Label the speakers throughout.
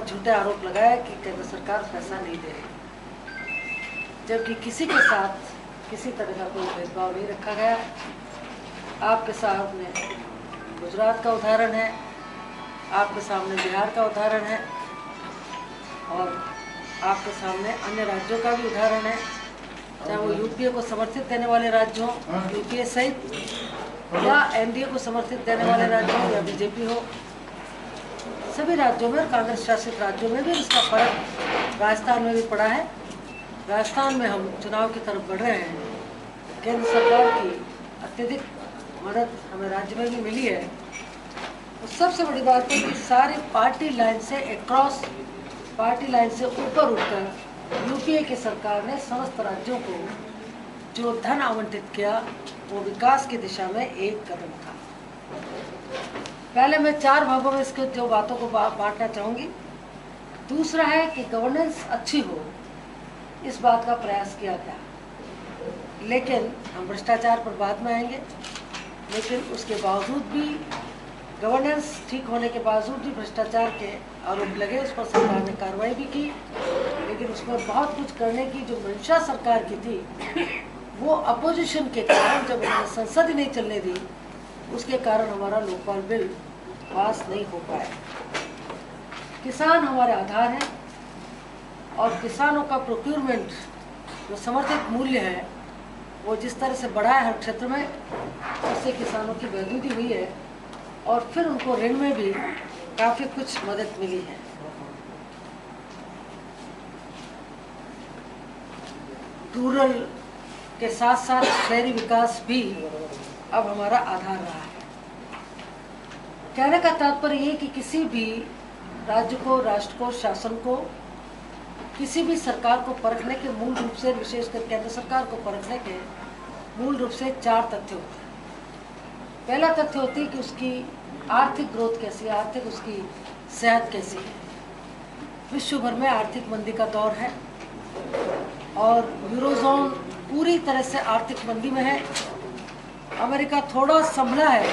Speaker 1: झूठे आरोप लगाए कि केंद्र सरकार पैसा नहीं दे रही, जबकि किसी के साथ किसी तरह का कोई भेदभाव नहीं रखा गया। आपके सामने गुजरात का उदाहरण है, आपके सामने बिहार का उदाहरण है और आपके सामने अन्य राज्यों का भी उदाहरण है, चाहे वो यूपीए को समर्थित देने वाले राज्य हों, यूपीए सहित, या एनडीए को समर्थित देने वाले राज्य हों या बीजेपी हो। सभी राज्यों में, कांग्रेस शासित राज्यों में भी इसका फर्क राजस्थान में भी पड़ा है। राजस्थान में हम चुनाव की तरफ बढ़ रहे हैं, केंद्र सरकार की अत्यधिक मदद हमें राज्य में भी मिली है। तो सबसे बड़ी बात है कि सारी पार्टी लाइन से एक्रॉस, पार्टी लाइन से ऊपर उठकर यूपीए की सरकार ने समस्त राज्यों को जो धन आवंटित किया वो विकास की दिशा में एक कदम था। पहले मैं 4 भागों में इसके जो बातों को बांटना चाहूँगी। दूसरा है कि गवर्नेंस अच्छी हो, इस बात का प्रयास किया गया, लेकिन हम भ्रष्टाचार पर बाद में आएंगे। लेकिन उसके बावजूद भी, गवर्नेंस ठीक होने के बावजूद भी भ्रष्टाचार के आरोप लगे, उस पर सरकार ने कार्रवाई भी की, लेकिन उसमें बहुत कुछ करने की जो मंशा सरकार की थी वो अपोजिशन के कारण, जब उन्होंने संसद ही नहीं चलने दी, उसके कारण हमारा लोकपाल बिल पास नहीं हो पाया। किसान हमारे आधार हैं और किसानों का प्रोक्योरमेंट जो समर्थित मूल्य है वो जिस तरह से बढ़ा है हर क्षेत्र में, उससे किसानों की बेहतरी हुई है और फिर उनको ऋण में भी काफ़ी कुछ मदद मिली है। रूरल के साथ साथ शहरी विकास भी अब हमारा आधार रहा है। कहने का तात्पर्य ये कि किसी भी राज्य को, राष्ट्र को, शासन को, किसी भी सरकार को परखने के मूल रूप से, विशेषकर केंद्र सरकार को परखने के मूल रूप से 4 तथ्य होते हैं। पहला तथ्य होती है कि उसकी आर्थिक ग्रोथ कैसी है, आर्थिक उसकी सेहत कैसी है। विश्व भर में आर्थिक मंदी का दौर है और यूरोजोन पूरी तरह से आर्थिक मंदी में है। अमेरिका थोड़ा संभला है,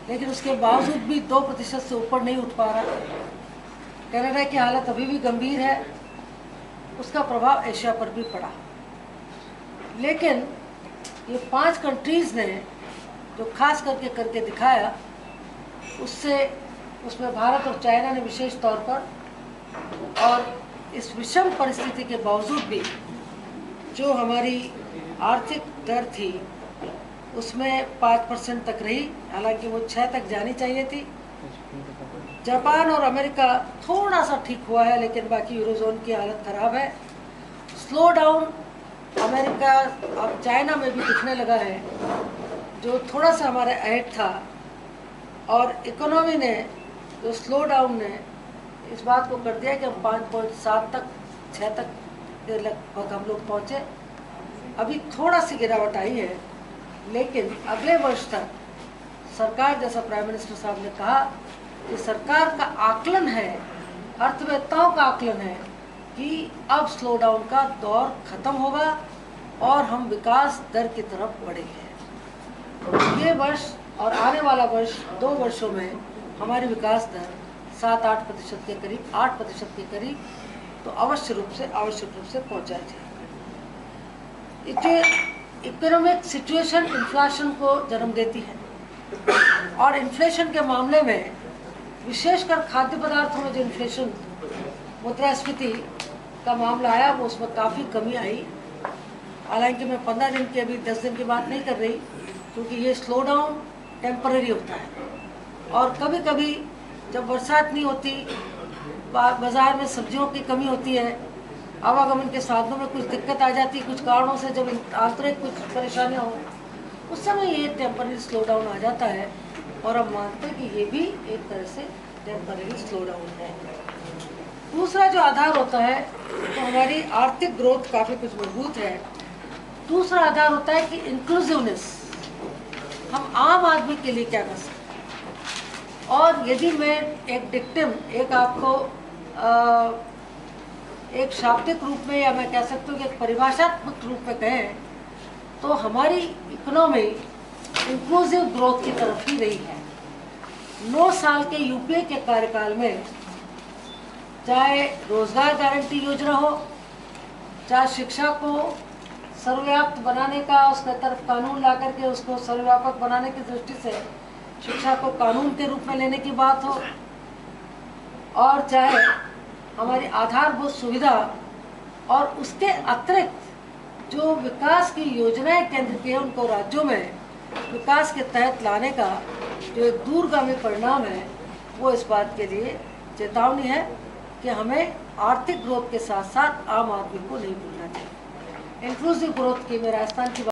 Speaker 1: लेकिन उसके बावजूद भी 2% से ऊपर नहीं उठ पा रहा। कनाडा की हालत अभी भी गंभीर है, उसका प्रभाव एशिया पर भी पड़ा। लेकिन ये 5 कंट्रीज़ ने जो खास करके दिखाया, उसमें भारत और चाइना ने विशेष तौर पर, और इस विषम परिस्थिति के बावजूद भी जो हमारी आर्थिक दर थी उसमें 5% तक रही, हालांकि वो 6 तक जानी चाहिए थी। जापान और अमेरिका थोड़ा सा ठीक हुआ है, लेकिन बाकी यूरोजोन की हालत खराब है। स्लो डाउन अमेरिका और चाइना में भी दिखने लगा है, जो थोड़ा सा हमारे अहेड था। और इकोनॉमी ने, जो स्लो डाउन ने इस बात को कर दिया कि हम 5.7 तक, 6 तक लगभग हम लोग पहुँचे। अभी थोड़ा सी गिरावट आई है, लेकिन अगले वर्ष तक सरकार, जैसा प्राइम मिनिस्टर साहब ने कहा, कि सरकार का आकलन है, अर्थवेत्ताओं का आकलन है कि अब स्लो डाउन का दौर खत्म होगा और हम विकास दर की तरफ बढ़ेंगे। ये वर्ष और आने वाला वर्ष, 2 वर्षों में हमारी विकास दर 7-8% के करीब, 8% के करीब तो आवश्यक रूप से पहुँचा जाए। इकोनॉमिक सिचुएशन इन्फ्लेशन को जन्म देती है और इन्फ्लेशन के मामले में, विशेषकर खाद्य पदार्थों में जो इन्फ्लेशन, मुद्रास्फीति का मामला आया, वो उसमें काफ़ी कमी आई। हालांकि मैं 15 दिन की, अभी 10 दिन की बात नहीं कर रही, क्योंकि ये स्लो डाउन टेम्पररी होता है। और कभी कभी जब बरसात नहीं होती, बाज़ार में सब्जियों की कमी होती है, आवागमन के साधनों में कुछ दिक्कत आ जाती है, कुछ कारणों से, जब आंतरिक कुछ परेशानियाँ हो, उस समय ये टेम्पररी स्लो डाउन आ जाता है। और हम मानते हैं कि ये भी एक तरह से टेम्पररी स्लो डाउन है। दूसरा जो आधार होता है, तो हमारी आर्थिक ग्रोथ काफ़ी कुछ मजबूत है। दूसरा आधार होता है कि इंक्लूसिवनेस, हम आम आदमी के लिए क्या कर सकते हैं। और यदि मैं एक डिक्टिम, एक आपको एक शाब्दिक रूप में, या मैं कह सकती हूँ कि एक परिभाषात्मक रूप में कहें, तो हमारी इकोनॉमी इंक्लूसिव ग्रोथ की तरफ ही रही है। 9 साल के यूपीए के कार्यकाल में चाहे रोजगार गारंटी योजना हो, चाहे शिक्षा को सर्वव्याप्त बनाने का, उसके तरफ कानून ला करके उसको सर्वव्यापक बनाने की दृष्टि से शिक्षा को कानून के रूप में लेने की बात हो, और चाहे हमारी आधारभूत सुविधा और उसके अतिरिक्त जो विकास की योजनाएं केंद्र की है उनको राज्यों में विकास के तहत लाने का जो एक दूरगामी परिणाम है, वो इस बात के लिए चेतावनी है कि हमें आर्थिक ग्रोथ के साथ साथ आम आदमी को नहीं भूलना चाहिए। इंक्लूसिव ग्रोथ की मैं राजस्थान की